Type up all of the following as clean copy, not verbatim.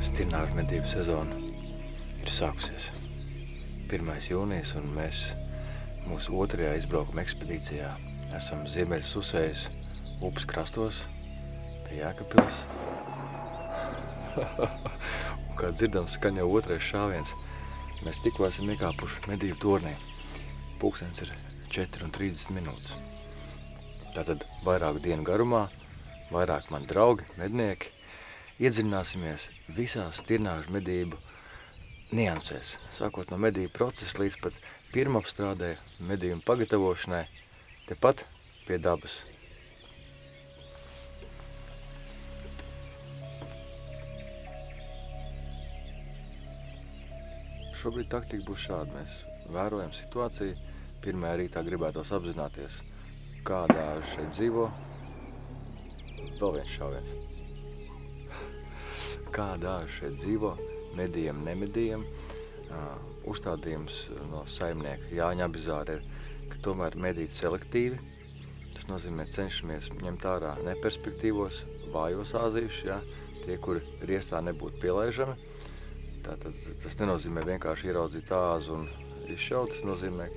Stirnāžu medību sezona ir sākusies. 1. jūnijas, un mēs mūsu 2. izbraukuma ekspedīcijā esam Ziemeļu Susējas upes krastos pie Jēkabpils. Un kā dzirdams, skan jau 2. šāviens. Mēs tikko esam iekāpuši medību tornī. Pulkstens ir 4:30 minūtes. Tātad vairāku dienu garumā, vairāk mani draugi, mednieki, iedziļināsimies visās stirnāžu medību niansēs, sākot no medību procesa līdz pat pirmapstrādē, medījumu pagatavošanai, tepat pie dabas. Šobrīd taktika būs šāda. Mēs vērojam situāciju. Pirmajā rītā gribētos apzināties, kādā šeit dzīvo. Vēl viens šāviens. Kādā šeit dzīvo, medījam, nemedījam. Uzstādījums no saimnieka Jāņa Abizāra ir, ka tomēr medīt selektīvi. Tas nozīmē, cenšamies ņemt ārā neperspektīvos, vājos āzīšus, ja? Tie, kuri riestā nebūtu pielaižami. Tātad tas nenozīmē vienkārši ieraudzīt āzu un izšaut, tas nozīmē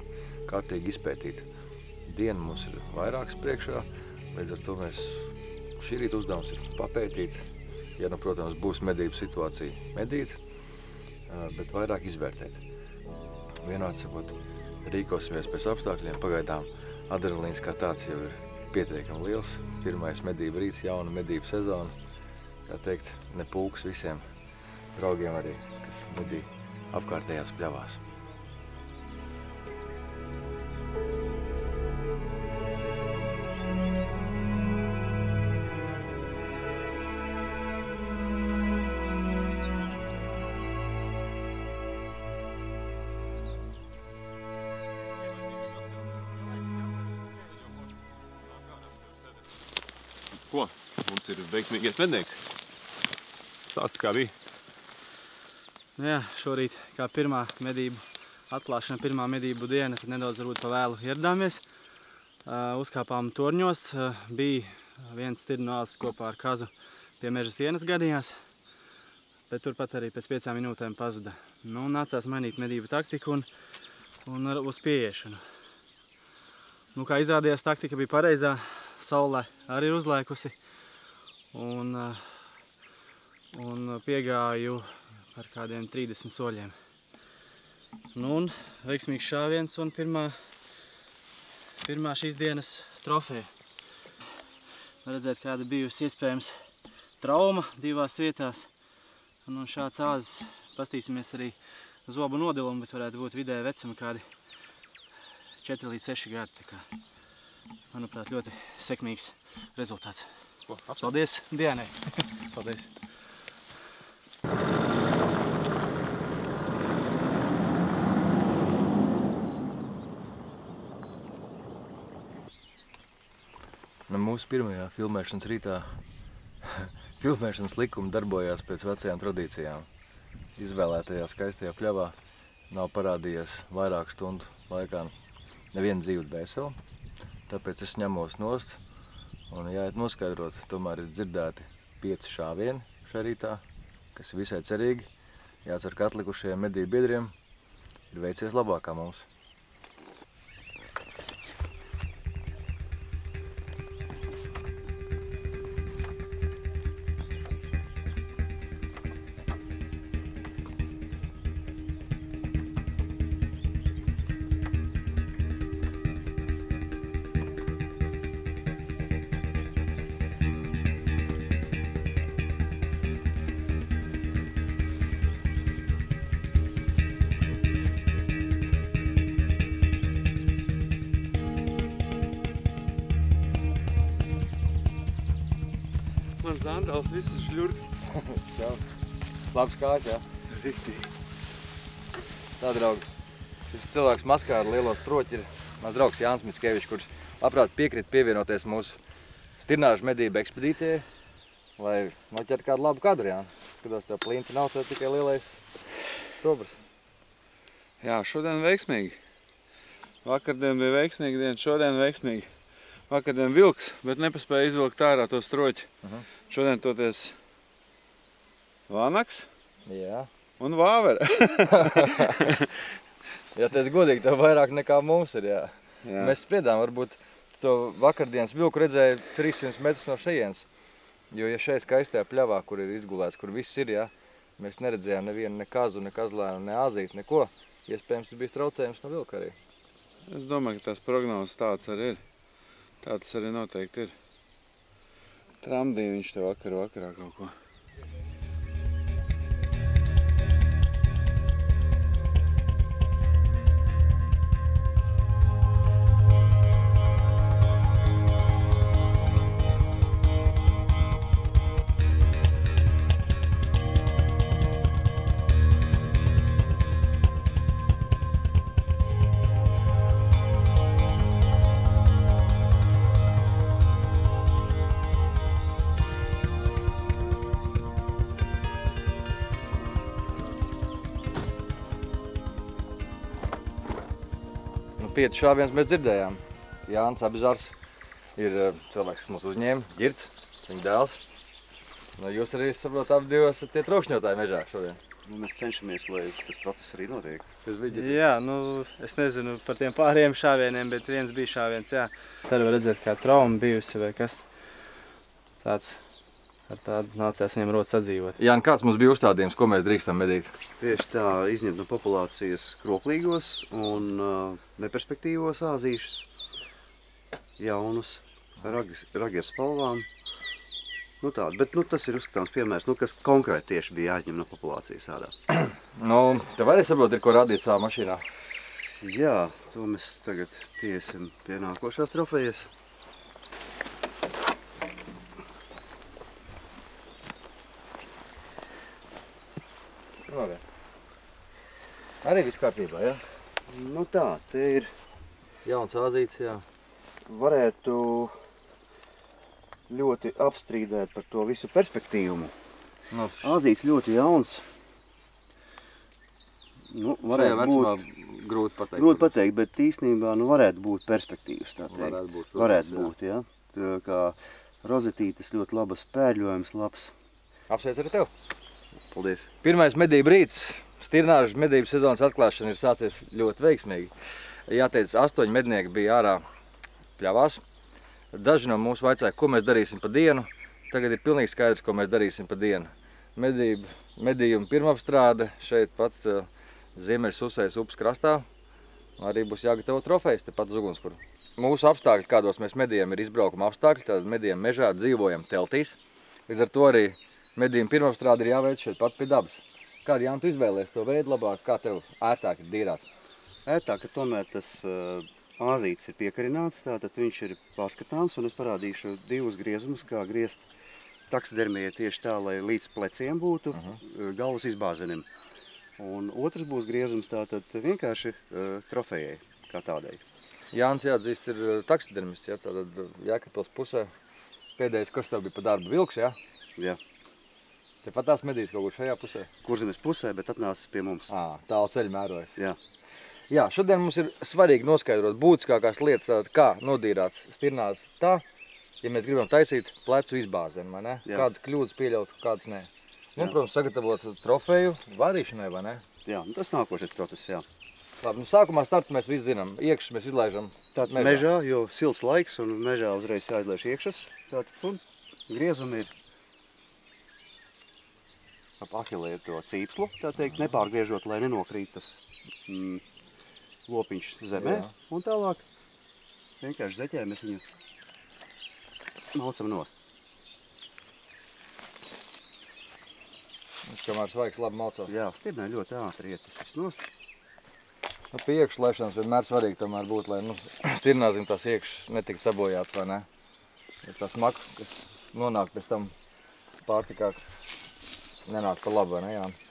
kārtīgi izpētīt. Diena mums ir vairākas priekšā, līdz ar to mēs šī rīta uzdevums ir papētīt. Ja, nu, protams, būs medību situācija medīt, bet vairāk izvērtēt. Vienādi sakot, rīkosimies pēc apstākļiem, pagaidām adrenalīns kā tāds jau ir pietiekami liels. 1. medību rīts, jauna medību sezona, kā teikt, ne pulks visiem draugiem arī, kas medī apkārtējās pļavās. Ko? Mums ir veiksmīgais mednieks. Stāsti, kā bija? Jā, šorīt kā pirmā medību atklāšana, pirmā medību diena, tad nedaudz varbūt pa vēlu ieradāmies. Uzkāpām torņos, bija viens stirnu āls kopā ar kazu pie meža sienas gadījās, bet turpat arī pēc 5 minūtēm pazuda. Nu, nācās mainīt medību taktiku un uz pieiešanu. Nu, kā izrādījās, taktika bija pareizā, saule arī ir uzlēkusi un piegāju ar kādiem 30 soļiem. Nu, un veiksmīgs šāviens un pirmā šīs dienas trofeja. Var redzēt, kāda bijusi iespējams trauma 2 vietās. Un šāds āzis, pastīsimies arī zobu nodilumu, bet varētu būt vidēji vecumi kādi 4 līdz 6 gadi. Tā kā, manuprāt, ļoti sekmīgs rezultāts. Paldies Dianai! Paldies! Nu, mūsu pirmajā filmēšanas rītā filmēšanas likumi darbojās pēc vecajām tradīcijām. Izvēlētajā skaistajā pļavā nav parādījies vairāku stundu laikā neviena dzīva dvēsele, tāpēc es ņemos nost un jāiet noskaidrot, tomēr ir dzirdēti 5 šāvieni šajā rītā, kas ir visai cerīgi. Jācer, ka atlikušajiem medību biedriem ir veicies labāk kā mums. Mans Andrāls visas žļurkst. Labs kāds, jā? Riktīgi. Tā, draugi, šis cilvēks maskā ar lielo stroķi ir mans draugs Jānis Mickevičs, kurš labprāt piekrita pievienoties mūsu stirnāžu medību ekspedīcijai, lai noķertu kādu labu kadru, Jāni. Skatos, tev plinti nav, tev tikai lielais stobrs. Jā, šodien veiksmīgi. Vakardien bija veiksmīga diena, šodien veiksmīgi. Vakardien vilks, bet nepaspēja izvilkt ārā to stroķi. Šodien toties vanags, Jā. Un vāvera. Ja tas godīgi, tev vairāk nekā mums ir, jā. Jā. Mēs spriedām, varbūt to vakardienas vilku redzēja 300 metrus no šejienes. Jo, ja šeit skaistajā pļavā, kur ir izgulēts, kur viss ir, jā, mēs neredzējām nevienu ne kazu, ne kazlēnu, ne āzīti, neko. Iespējams, tas bija traucējums no vilka arī. Es domāju, ka tās prognozes tāds arī ir. Tāds arī noteikti ir. Tramdīja viņš te vakarā kaut ko. Pieci šāviens mēs dzirdējām. Jānis Abizārs ir cilvēks, kas mūs uzņēma, Girts, viņa dēls. Nu, jūs arī, saprot, abi divi esat tie trokšņotāji mežā šodien. Nu, mēs cenšamies, lai tas process arī notiek. Jā, nu, es nezinu par tiem pāriem šāvieniem, bet viens bija šāviens, jā. Tad var redzēt, kā trauma bijusi vai kas tāds. Ar tādu nācās viņam rodas sadzīvot. Jāni, kāds mums bija uzstādījums, ko mēs drīkstam medīt? Tieši tā, izņemt no populācijas kroplīgos un neperspektīvos āzīšus, jaunus, ragi ar spalvām. Nu tādu, bet nu, tas ir uzskatāms piemērs, nu, kas konkrēti tieši bija jāizņem no populācijas ādā. Nu, tev arī saprot, ir ko radīt savā mašīnā? Jā, to mēs tagad piesim pie nākošās trofejas. Arī viss kārtībā, jā? Nu tā, te ir jauns āzīts, jā. Varētu ļoti apstrīdēt par to visu perspektīvumu. Nu, Āzīts ļoti jauns. Nu, šajā vecumā grūti pateikt. Grūti pateikt, bet īstenībā nu, varētu būt perspektīvas, tā teikt. Varētu būt, jā. Tā kā rozetītes ļoti labas, pērļojums labs. Apsveic arī tev. Paldies. Pirmais medību rīts. Stirnāžu medību sezonas atklāšana ir sācies ļoti veiksmīgi. Jāteic, 8 mednieki bija ārā pļavās. Daži no mums vaicāja, ko mēs darīsim pa dienu. Tagad ir pilnīgi skaidrs, ko mēs darīsim pa dienu. Medījuma pirmapstrāde šeit pat Ziemeļsusējas upes krastā. Arī būs jāgatavo trofejas tepat uz ugunskura. Mūsu apstākļi, kādos mēs medījam, ir izbraukuma apstākļi. Tātad medījam mežā, dzīvojam teltīs. Līdz ar to arī medījuma pirmapstrāde ir jāveic šeit pat pie dabas. Kādi, Jāni, tu izvēlējies to veidu labāk? Kā tev ērtāk ir dīrāt? Ērtāk, ka tomēr tas āzītis ir piekarināts, tātad viņš ir paskatāms, un es parādīšu divus griezumus, kā griezt taksidermijai tieši tā, lai līdz pleciem būtu galvas izbāzenim. Un otrs būs griezums tātad vienkārši trofejai, kā tādai. Jānis, jāatzīst, ir taksidermists, ja? Tātad Jēkabpils pusē. Pēdējais, kas tev bija pa darbu, vilks, ja? Jā. Tepat tās medīs kaut kur šajā pusē? Kurzemes pusē, bet atnācis pie mums. Tālu ceļu mērojas. Jā. Jā, šodien mums ir svarīgi noskaidrot būtiskākās lietas, tātad kā nodīrāt stirnās tā, ja mēs gribam taisīt plecu izbāzeni, vai ne? Jā. Kādas kļūdas pieļaut, kādas nē. Un, protams, sagatavot trofeju vārīšanai, vai ne? Jā, tas nākošais process, jā. Labi, nu sākumā startu mēs visi zinām, iekšas mēs izlaižam Tātad mežā, jo silts laiks un mežā uzreiz jāizlaiž iekšas. Tātad un griezumi ir ap ahilē to cīpslu, tā teikt, nepārgriežot, lai nenokrīt tas lopiņš zemē. Jā. Un tālāk vienkārši zeķē mēs viņu malcam nost. Kamēr svaigs labi malco. Jā, stirnai ļoti ātri iet tas viss nost. Nu, pie iekšas laišanas vienmēr svarīgi tomēr būt, lai stirnāzim tās iekšas netika sabojāts, vai ne? Tā smaka, kas nonāk pēc tam pārtikā, nenāk pa labu, vai ne, Jāni?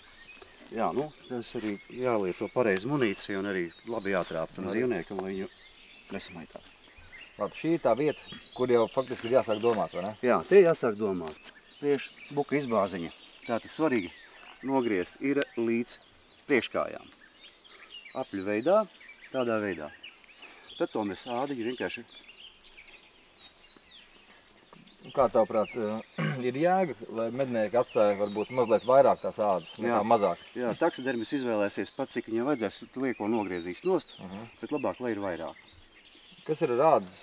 Jā, nu, tas arī jālieto pareizi munīcija un arī labi jātrāp tam dzīvniekam, lai viņu nesamaitās. Labi, šī ir tā vieta, kur jau faktiski ir jāsāk domāt, vai ne? Jā, te jāsāk domāt. Priekš buka izbāziņa. Tātad svarīgi nogriezt ir līdz priekškājām. Apļu veidā, tādā veidā. Tad to mēs ādiņu vienkārši Kā tavuprāt, ir jēga, lai mednieki atstāja varbūt mazliet vairāk tās ādas, nekā mazāk? Jā, taksidermis izvēlēsies pats, cik viņam vajadzēs, lieko nogriezīs nost, bet labāk, lai ir vairāk. Kas ir ar ādas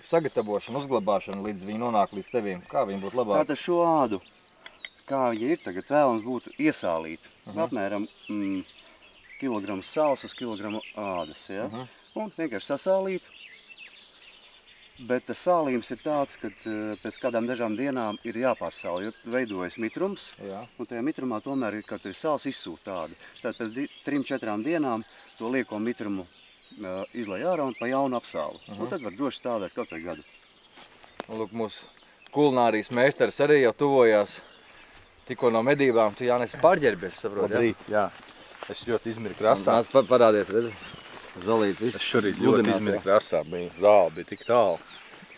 sagatavošana, uzglabāšana, līdz viņi nonāk līdz tevīm? Kā viņi būtu labāk? Tātad šo ādu, kā viņa ir tagad, vēlams būtu iesālīt. Apmēram kilograms sāls uz kilogramu ādas, ja? Un vienkārši sasālīt. Bet tas sālījums ir tāds, ka pēc kādām dažām dienām ir jāpārsāla, jo veidojas mitrums, un tajā mitrumā tomēr ir, kad ir sāls izsūt tādu. Tad pēc 3-4 dienām to lieko mitrumu izlai ārā un pa jaunu apsālu. Un tad var droši stāvēt katru gadu. Lūk, mūsu kulinārijas meistars arī jau tuvojās tikko no medībām. Tu, Jānis, pārģērbies, saprot, Labrīt, jā. Es ļoti izmiru krasā. Nāc parādies, redzi? Zolīt, viss. Es šorīt ļoti izmiru krasā. Zāle bija tik tālu.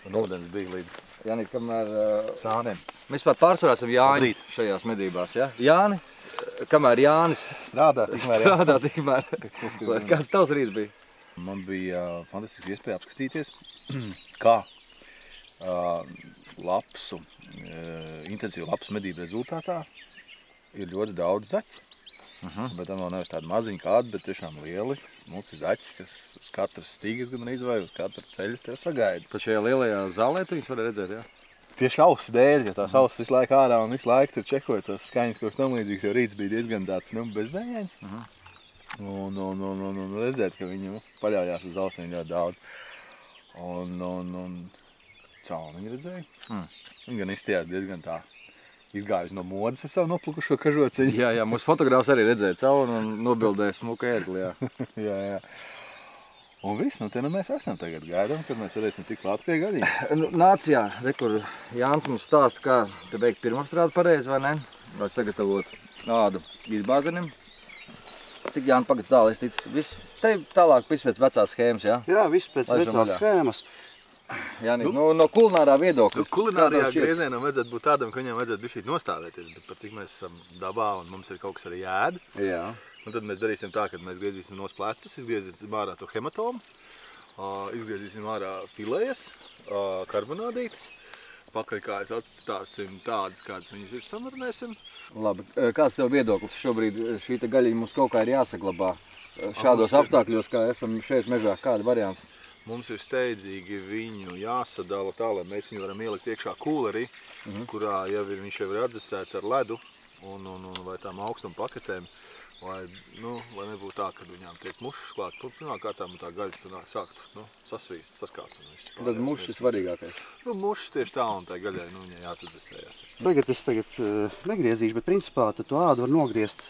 Un ūdens bija līdz Jāni, kamēr sāniem. mēs pārsvarā esam Jāņi šajās medībās, ja? Jāni, kamēr Jānis Strādā tikmēr. Kāds tavs rīts bija? Man bija fantastisks iespēja apskatīties, kā intensīvu lapsu medību rezultātā ir ļoti daudz zaķi. Bet tam vēl nevis tādi maziņi kādi, bet tiešām lieli, smuki zaķi, kas uz katras stīgas gan vai uz katru ceļu tev sagaida. Pat šajā lielajā zālē tu viņus var redzēt, jā? Tieši auss dēļ, ja tās auss visu laiku ārā un visu laiku tur čekoja tos skaņas, kaut kas tam līdzīgs, jo rīts bija diezgan tāds, bezvējaņi. Un redzēt, ka viņi paļaujās uz ausiem ļoti daudz. Un cauni viņi redzēja. Viņi gan izstījās diezgan tā. Izgājusi no modas ar savu noplukušo kažociņu. Jā, mūsu fotogrāfs arī redzēja cauri un nobildēja smuku ērgli, jā. Jā. Un viss, te mēs esam tagad gaidām, kad mēs varēsim tik klāt pie gaļiņa. Nāc, jā, kur Jānis mums stāsta, kā te veikt pirmapstrādi pareizi, vai ne? Vai sagatavot ādu izbāzenim. Cik, Jāni, pagad tālāk, es ticu, viss te tālāk viss pēc vecās schēmas, jā? Jā, viss pēc vecās schēmas. Jāni, no kulinārā viedokļa. Kulinārijā griezienam vajadzētu būt tādam, ka viņam vajadzētu bišķīt nostāvēties, bet pat cik mēs esam dabā un mums ir kaut kas arī jāēd. Jā. Un tad mēs darīsim tā, ka mēs griezīsim nos plecus, izgriezīsim ārā to hematomu, izgriezīsim ārā filējas, karbonādītas, pakaļkājas atstāsim tādas, kādas viņas ir, samarnēsim. Labi, kāds tev viedoklis šobrīd šī te gaļiņa mums kaut kā ir jāsaglabā šādos apstākļos, kā esam šeit mežā, kādi varianti? Mums ir steidzīgi viņu jāsadala tā, lai mēs viņu varam ielikt iekšā kūlerī, kurā viņš jau ir atdzesēts ar ledu un vai tām augstuma paketēm, lai nebūtu tā, kad viņām tiek mušas klāt. Pirmā kārtām tā gaļa sāktu sasvīst, saskāt. Tad mušas ir svarīgākais. Mušas tieši tā, un tā gaļai viņai jāsadzesējās. Tagad es negriezīšu, bet principā to ādu var nogriezt.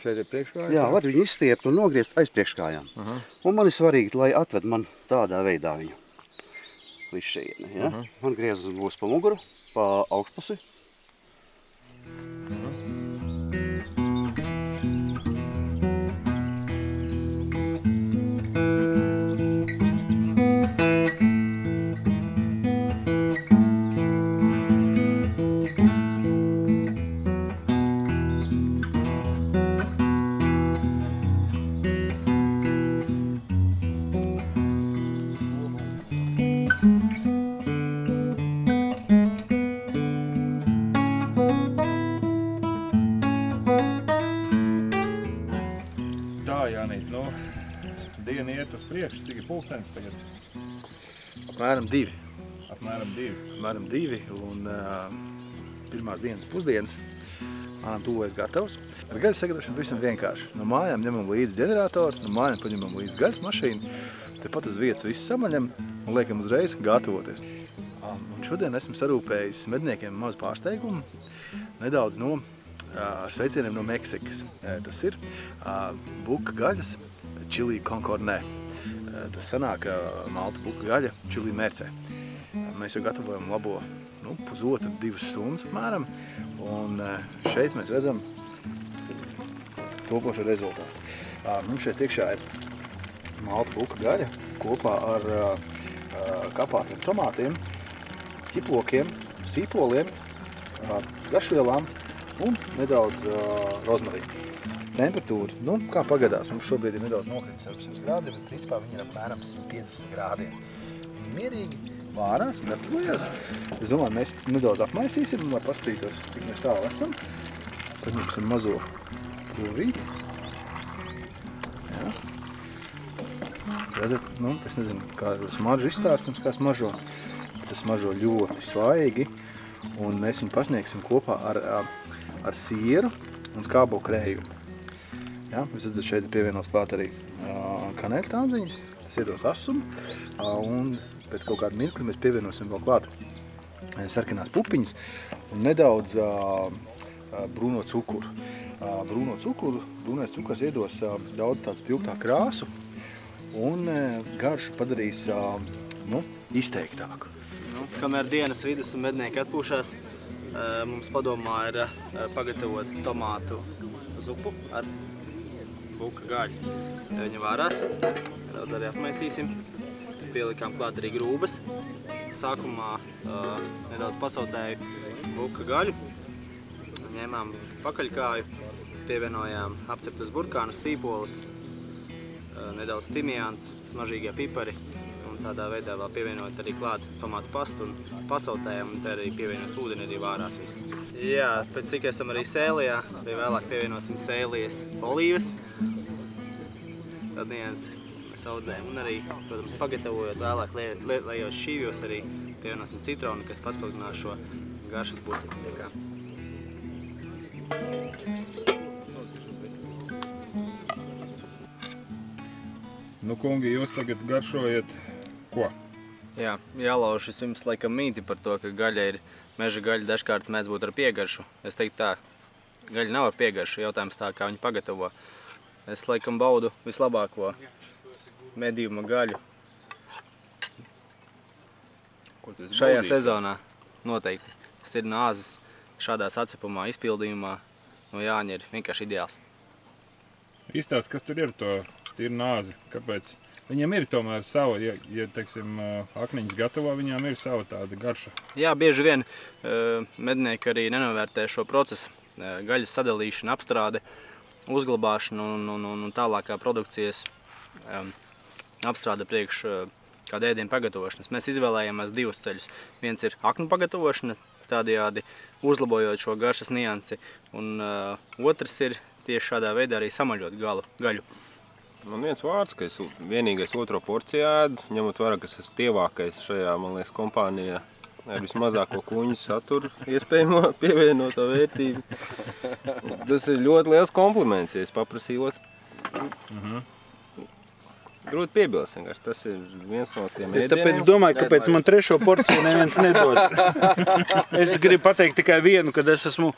Šeit ir priekškājām? Jā, var viņu izstiept un nogriezt aiz priekškājām. Un man ir svarīgi, lai atved man tādā veidā viņu līdz šejieni. Ja? Man griezas būs pa muguru, pa augšpusi. Diena iet uz priekšu, cik ir pulkstenis tagad? Apmēram 2. Apmēram 2. Apmēram 2, un pirmās dienas pusdienas manam tuvojas gatavs. Ar gaļas sagatavošanu visam vienkārši. No mājām ņemam līdzi ģeneratoru, no mājām paņemam līdzi gaļas mašīnu, tepat uz vietas visu samaļam un liekam uzreiz gatavoties. Un šodien esmu sarūpējis medniekiem mazu pārsteigumu, nedaudz ar sveicieniem no Meksikas. Tas ir buka gaļas chili con carne. Tas sanāk malta buka gaļa chili mērcē. Mēs jau gatavojam labo pusotru, 2 stundas apmēram, un šeit mēs redzam topošo rezultātu. Mums šeit iekšā ir malta buka gaļa kopā ar kapātiem tomātiem, ķiplokiem, sīpoliem, garšvielām un nedaudz rozmarīnu. Temperatūra, kā pagadās, mums šobrīd ir nedaudz nokritis ar 100 grādiem, bet principā viņi ir apmēram 150 grādiem. Viņi mierīgi vārās, gatavojās. Es domāju, mēs nedaudz apmaisīsim, lai paskatītos, cik mēs tālu esam. Paņemsim mazo provīti. Jā. Redzat, nu, es nezinu, kā smaržu izstāstams, kā smaržo. Tas smaržo ļoti svaigi, un mēs viņu pasniegsim kopā ar sieru un skābo krējumu. Ja, jūs redzat, šeit pievienos klāt arī kanēļas tādziņas, tas iedos asumu, un pēc kaut kāda mirkļa mēs pievienosim vēl klāt sarkanās pupiņas un nedaudz brūno cukuru. Brūnais cukurs iedos daudz tāds spilgtā krāsu un garšu padarīs izteiktāku. Kamēr dienas vidus un mednieki atpūšās, mums padomā ir pagatavot tomātu zupu ar buka gaļu. Viņa vārās, nedaudz arī apmaisīsim. Pielikām klāt arī grūbas. Sākumā nedaudz pasautēju buka gaļu. Ņēmām pakaļkāju, pievienojām apceptus burkānus, sīpolus, nedaudz timjāns, smažīgie pipari. Un tādā veidā vēl pievienot arī klāt tomātu pastu un pasautējam, un te arī pievienot ūdeni arī vārās viss. Jā, pēc cik esam arī sēlijā, arī vēlāk pievienosim sēlijas olīves. Tad nianses mēs audzējam un arī, protams, pagatavojot vēlāk lejos šīvjos arī pievienosim citronu, kas paspildinās šo garšas būtību. Nu, kungi, jūs tagad garšojat ko? Jā, jālauž vispirms laikam mīti par to, ka gaļa ir, meža gaļa dažkārt mēdz būt ar piegaršu. Es teiktu tā, gaļa nav ar piegaršu, jautājums tā, kā viņi pagatavo. Es laikam baudu vislabāko medījuma gaļu šajā sezonā noteikti. Stirnāzes šādā sacepumā, izpildījumā no Jāņa ir vienkārši ideāls. Izstāst, kas tur ir to stirnāzi, kāpēc? Viņam ir tomēr sava, ja teiksim, akniņas gatavo, viņām ir sava tāda garša. Jā, bieži vien mednieki arī nenovērtē šo procesu. Gaļas sadalīšana, apstrāde, uzglabāšana un tālākā produkcijas apstrāde priekš kāda ēdiena pagatavošanas. Mēs izvēlējāmies divus ceļus. Viens ir aknu pagatavošana, tādējādi uzlabojot šo garšas niansi, un otrs ir tieši šādā veidā arī samaļot gaļu. Man viens vārds, ka es vienīgais otro porciju ēdu, ņemot vērā, ka es esmu tievākais šajā, man liekas, kompānijā ar vismazāko kuņu saturu iespējamo pievienoto vērtību. Tas ir ļoti liels kompliments, ja es paprasīju otru. Grūti piebilst, vienkārši tas ir viens no tiem ēdieniem. Es tāpēc domāju, kāpēc man trešo porciju neviens nedod. Es gribu pateikt tikai vienu, kad es esmu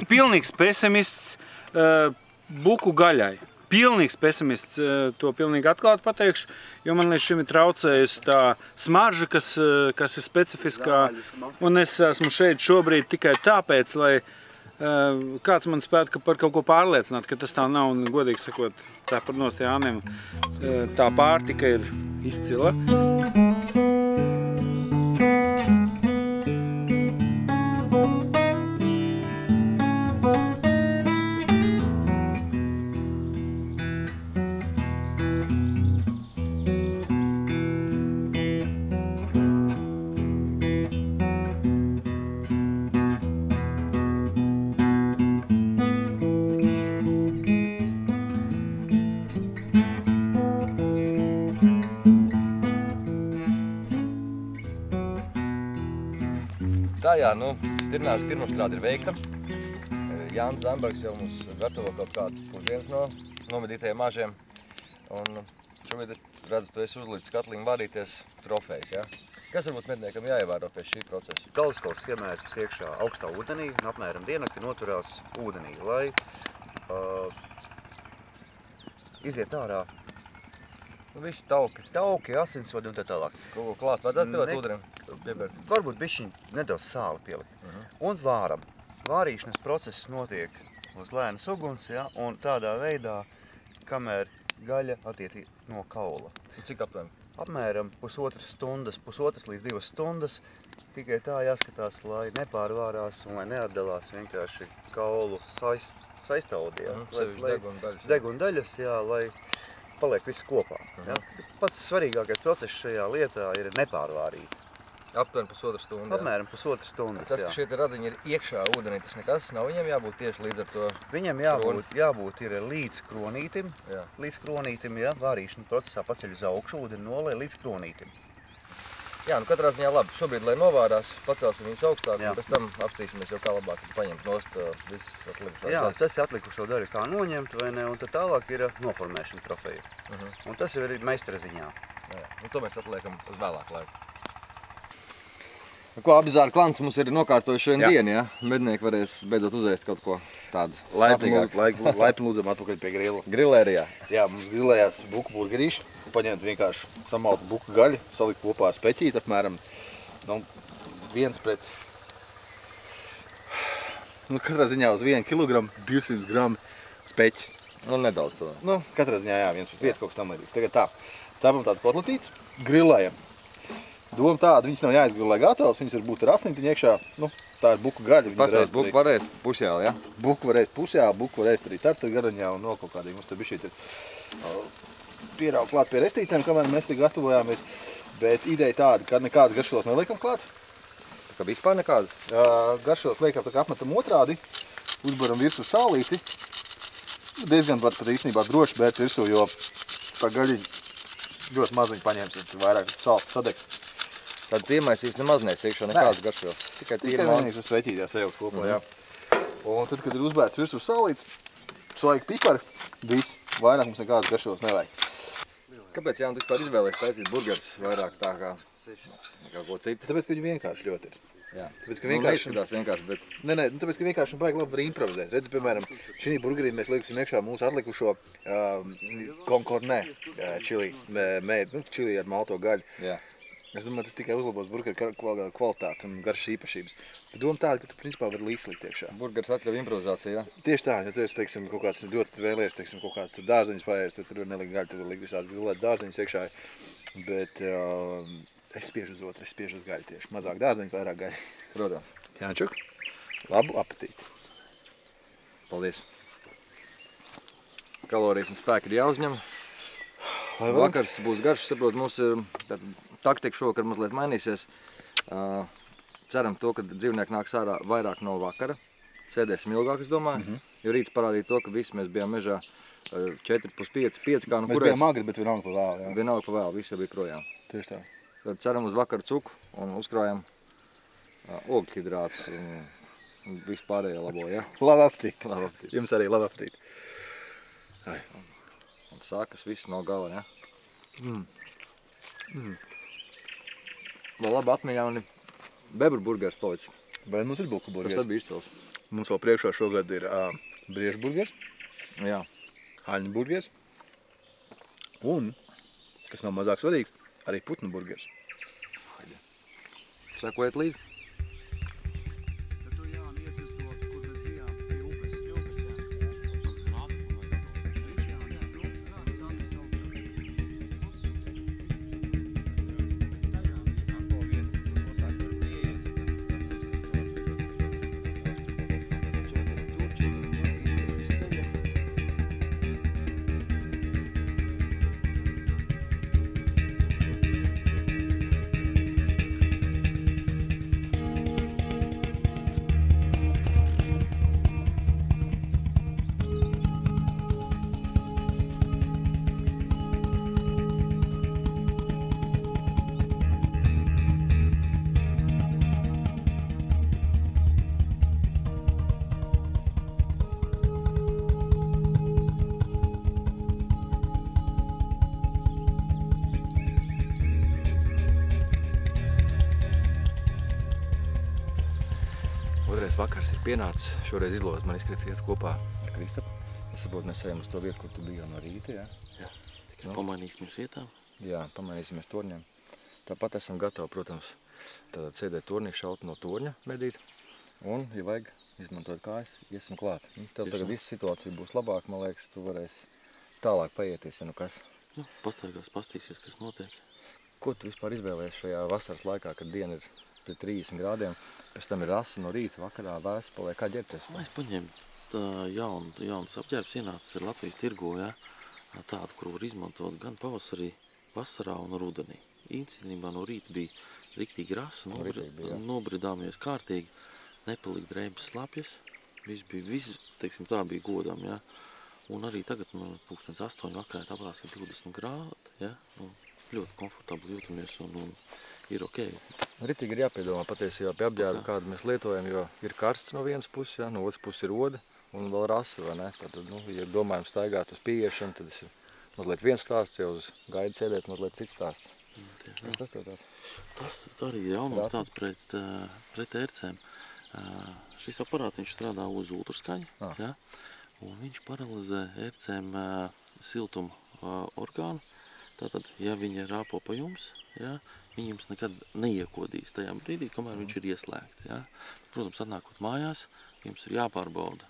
pilnīgs pesimists buku gaļai. Pilnīgs pesimists, to pilnīgi atklāti pateikšu, jo man līdz šim ir traucējusi tā smarža, kas ir specifiskā, un es esmu šeit šobrīd tikai tāpēc, lai kāds man spētu par kaut ko pārliecināt, ka tas tā nav, un godīgi sakot, tā par nost Jānim, tā pārtika ir izcila. Tā jā, stirnāžu pirmapstrāde ir veikta. Jānis Zambergs jau mums gatavo kaut kādas pusdienas no nomedītajiem mažiem. Un šobrīd, redzu, tu esi uzlicis katliņu varīties trofejs, jā? Kas varbūt medniekam jāievēro pie šī procesa? Galvaskops iemērts iekšā augstā ūdenī un apmēram diennakti noturās ūdenī, lai iziet ārā Visi tauki. Tauki, asinsvadi un tā tālāk. Kaut ko klāt vajadzētu pievēt ūdenim? Varbūt bišķiņ nedaudz sāli pielikt. Un vāram. Vārīšanas process notiek uz lēnas uguns, ja, un tādā veidā, kamēr gaļa attiek no kaula. Cik aptuveni? Apmēram pusotras līdz 2 stundas. Tikai tā jāskatās, lai nepārvārās un lai neatdalās vienkārši kaulu saistaudī. Sevišķi deguna daļas. Deguna daļas, jā, lai paliek viss kopā. Ja? Pats svarīgākais process šajā lietā ir nepārvārīt. Aptuveni pusotru stundu. Apmēram pusotru stundas. Tas, ka šie radziņi ir iekšā ūdenī, tas nekas nav viņiem jābūt tieši līdz ar to. Viņam jābūt ir līdz kronītim. Līdz kronītim, ja, vārīšana procesā paceļ uz augšu, ūdeni nolē līdz kronītim. Jā, nu katrā ziņā labi. Šobrīd, lai novārās, pacelsim viņus augstāk, un pēc tam apstīsimies jau kā labāk paņemt nost visu atlikušo daļu. Jā, tas ir atlikušo daļu kā noņemt, vai ne, un tad tālāk ir noformēšana trofeja. Un tas jau ir meistara ziņā. Jā, un to mēs atliekam uz vēlāku laiku. Ko Abizāra klans mums ir nokārtojuši šodien dienu, ja? Mednieki varēs beidzot uzēst kaut ko tādu satīgāku. Laipni lūdzam atpakaļ pie grila. Grilērijā. Jā, mums grilējās buku burgerīši. Paņemt vienkārši samaltu buku gaļu, salikt kopā ar speķīti apmēram 1 pret... Nu, katrā ziņā uz 1 kilogramu 200 gramu speķis. Nu, nedaudz to. Nu, katrā ziņā, jā, 1 pret 5 kaut kas tam līdzīgs. Tagad tā, cepam tāds kotletīts, grilējam. Doma tāda, viņas nav jāizgrilē gatavas, viņas var būt ar asniņtiņu iekšā. Nu, tā ir buku gaļa. Pastāst, buku var ēst pusjāli, ja? Buku var ēst pusjāli, buku var ēst arī tarta garaņā un vēl kaut kādīgi. Mums te bišķīt ir pierauga klāt pie restītēm, kamēr mēs te gatavojāmies. Bet ideja tāda, ka nekādas garšvielas neliekam klāt. Tā kā vispār nekādas? Garšvielas liekam tā kā apmetam otrādi, uzbaram virsū sālīti. Diezgan var pat īstenībā droši bērt virsū, jo tā gaļiņa ļoti maziņi paņēms, ja vairāk sāls sadegs. Tad iemaisīs nemaz nesiekšo nekādas garšvielas. Tikai tīri vienīgs uz sveķītījā sajauc kopā, jā. Un tad, kad ir uzbērts virsū sālīts, svaigi pipari, viss, vairāk mums nekādas garšvielas nevajag. Kāpēc Jāni tu vispār izvēlējies taisīt burgerus vairāk tā kā ko citu? Tāpēc, ka viņi vienkārši ļoti ir. Jā. Tāpēc, ka vienkārši... Nu, neizskatās vienkārši, bet... Nē, tāpēc, ka vienkārši vajag labi var improvizēt. Redzi, piemēram, šī burgerī mēs lieksim iekšā mūsu atlikušo Concorne čili, čili ar malto gaļu. Jā. Es domāju, tas tikai uzlabos burgeru kvalitāti un garšas īpašības. Bet doma tāda, ka tu principā vari līslikt iekšā. Burgers atļauj improvizāciju, jā? Tieši tā, ja tu esi, teiksim, kaut kāds ļoti vēlies, teiksim, kaut kāds tur dārzeņus paēst, tad tur var nelikt gaļu, tu var likt visādi grilēt dārzeņus iekšā. Bet es spiežu uz otru, es spiežu uz gaļu tieši. Mazāk dārzeņus, vairāk gaļu. Protams. Jāņčuk, labu apetīti. Paldies. Kalorijas un spēki ir jāuzņem. Vakars būs garš, saprot, mums taktika šovakar mazliet mainīsies. Ceram to, ka dzīvnieki nāks ārā vairāk no vakara. Sēdēsim ilgāk, es domāju, jo rīts parādīja to, ka visi mēs bijām mežā 4,5 kā nu mēs bijām agri, bet vienalga pa vēlu, jā. Vienalga pa vēlu, visi bija projām. Tieši tā. Tad ceram uz vakaru cuku un uzkrājam ogļhidrātus un visu pārējo labo, ja? Labu apetīti. Labu apetīti. Jums arī labu apetīti. Un sākas viss no gala, ja? Vēl labi atmiņā un bebru burgers palicis. Vai mums ir buku burgers? Tas bija izcils. Mums vēl priekšā šogad ir briežu burgers. Jā. Haļņu burgers. Un, kas nav mazāk svarīgs, arī putnu burgers. Sekojiet līdzi. Otrais vakars ir pienācis, šoreiz izlozes man izkrits iet kopā ar Kristapu. Es saprotu, mēs ejam uz to vietu, kur tu biji jau no rīta, jā? Jā, tikai pamainīsimies vietām. Jā, pamainīsimies torņiem. Tāpat esam gatavi, protams, tātad sēdēt tornī, šaut no torņa medīt. Un, ja vajag izmantot kājas, iesim klāt. Tev tagad visa situācija būs labāka, man liekas, tu varēsi tālāk paieties, ja nu kas. Nu, pastaigās, pastīsies, kas notiek. Ko tu vispār izvēlējies šajā vasaras laikā, kad diena ir pie 30 grādiem, pēc tam ir rasa no rīta, vakarā vēsts, paliek kā ģērbties? Es paņēmu jauns apģērbs, ienācis ir Latvijas tirgū, ja? tādu, kuru var izmantot gan pavasarī, vasarā un rudenī. Īstenībā no rīta bija riktīgi rasa, nobridāmies kārtīgi, nepalika drēbes slapjas, teiksim, tā bija godam, ja. Un arī tagad, 8 vakarā, tāpēc ir 20 grādi, ja, ļoti komfortabli jūtamies un ir ok. Ritīgi ir jāpiedomā patiesībā pie apģērba, kādu mēs lietojam, jo ir karsts no vienas puses, ja, no otras puses ir oda un vēl rasa, vai ne? Tātad, ja domājam staigāt uz pieiešanu, tad tas ir mazliet viens stāsts, jau uz gaidu sēdēt mazliet cits stāsts. Tas tev tāds? Tas arī ir jaunums tāds pret ērcēm. Šis aparātiņš strādā uz ultraskaņu, ja? Un viņš paralizē ērcēm siltumu orgānu. Tātad, ja viņi rāpo pa jums, ja, viņi jums nekad neiekodīs tajā brīdī, kamēr viņš ir ieslēgts. Ja. Protams, atnākot mājās, jums ir jāpārbauda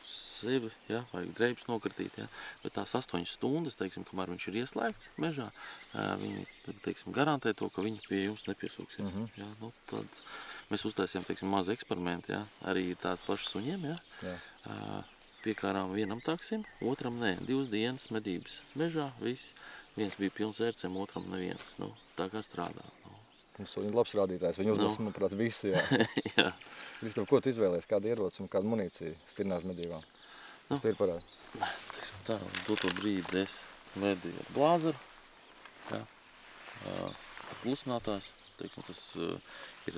sevi, ja, vajag drēbes nokritīt, ja, bet tās 8 stundas, teiksim, kamēr viņš ir ieslēgts mežā, viņi, teiksim, garantē to, ka viņi pie jums nepiesūksies. Ja, tad mēs uztaisījām, teiksim, mazu eksperimentu, ja, arī tādu pašu suņiem, ja. Piekārām vienam taksim, otram nē, 2 dienas medības mežā, viss. Viens bija pilns ērcēm, otram neviens. Tā kā strādā. Viņi labs rādītājs, viņi uzdos, manuprāt, visi, jā. Jā. Kristof, ko tu izvēlies, kādu ieroci un kādu munīciju stirnās medībām? Kas te ir parādi? Teiksim tā, uz doto brīdi es medīju ar blāzeru, jā. Klusinātājs, teiksim, tas ir,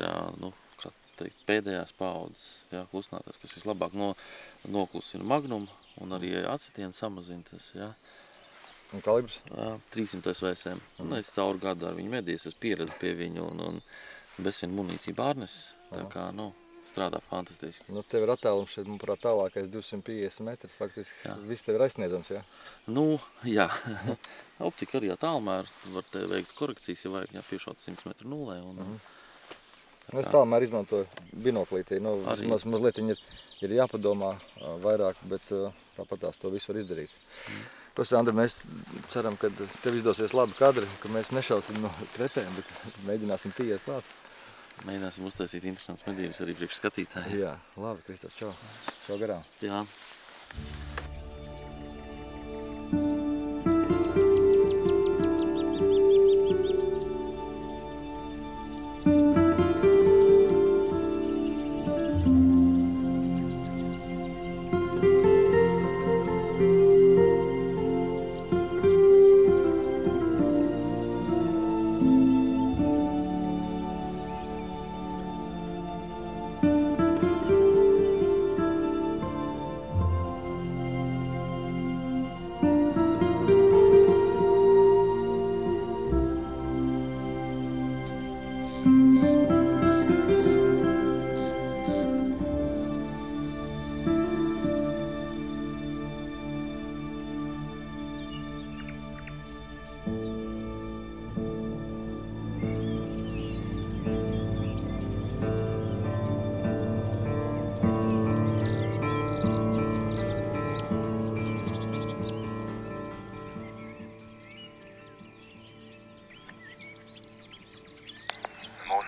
kā teikt, pēdējās paaudzes, jā, klusinātājs, kas vislabāk noklusina magnumu un arī acetienu samazina tas, jā. Un kalibrs? 300 VSM. Es cauru gadu ar viņu medījos, es pieredzu pie viņu un bez viena munīcija bārnesis. Tā kā, strādā fantastiski. Tev ir attēlums šeit, manuprāt, tālākais 250 metri. Faktiski viss tev ir aizsniedzams, jā? Jā. Optika arī tālmēr var te veikt korekcijas, ja vajag piešaut 100 metru nulē. Es tālmēr izmantoju binoklītī. Mazliet viņi ir jāpadomā vairāk, bet tāpat tās to visu var izdarīt. Andri, mēs ceram, ka tev izdosies labi kadri, ka mēs nešausim no kretēm, bet mēģināsim pieiet klāt. Mēģināsim uztaisīt interesants medības arī priekš skatītāji. Jā, labi, Kristof, čau. Čau garām. Jā.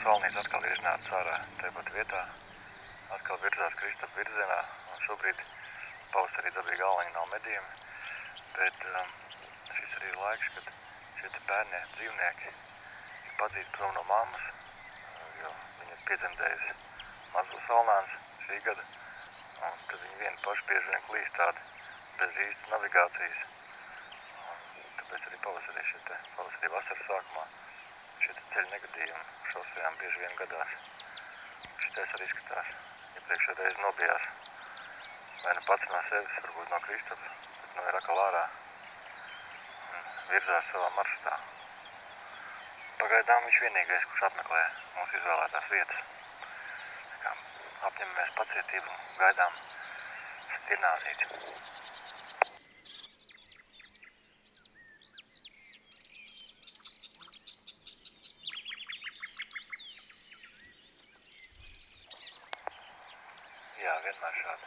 Kalnīts atkal ir iznācis ārā tepat vietā, atkal virzās Kristof virzienā, un šobrīd pavasarī dabīgi āleņi nav medījumi, bet šis arī ir laiks, kad šie bērnie dzīvnieki ir padzīti prom no mammas, jo viņi ir piedzemdējusi mazos alnāns šī gada, un tad viņi vieni paši bieži vien klīst tādi bez īstas navigācijas, tāpēc arī pavasarī vasaras sākumā šie ceļu negadījumi šosejām bieži vien gadās. Šitais arī izskatās, iepriekšējā reize nobijās. Vai nu pats no sevis, varbūt no Kristofa, bet ir atkal ārā un virzās savā maršrutā. Pagaidām viņš vienīgais, kurš apmeklē mūsu izvēlētās vietas. Apņemamies pacietību un gaidām stirnāzīti. Jā, vienmēr šāda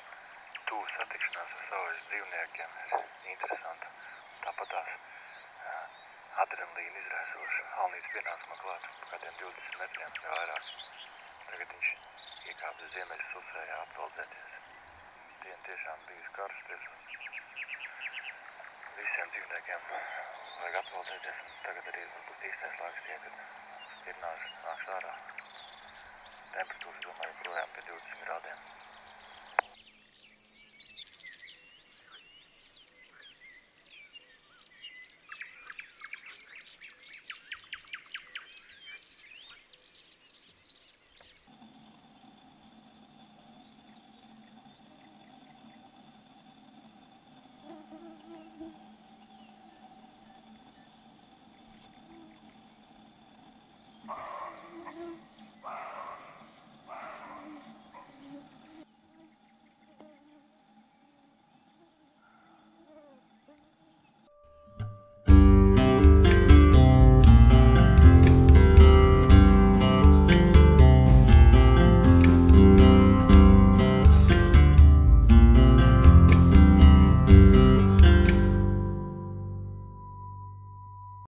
tuvu satikšanās ar savas dzīvniekiem ir interesanta. Tāpatās adrenalīna izraisoša. Alnīts pienāca man klāt kādiem 20 metriem vai vairāk. Tagad viņš iekāpjas ziemeļas susējā apveldzēties. Diena tiešām bijusi karstas. visiem dzīvniekiem vajag atpeltēties, un tagad arī varbūt īstais laiks tie, kad stirnāži nāks ārā. Temperatūras, domāju, projām pie 20 grādiem.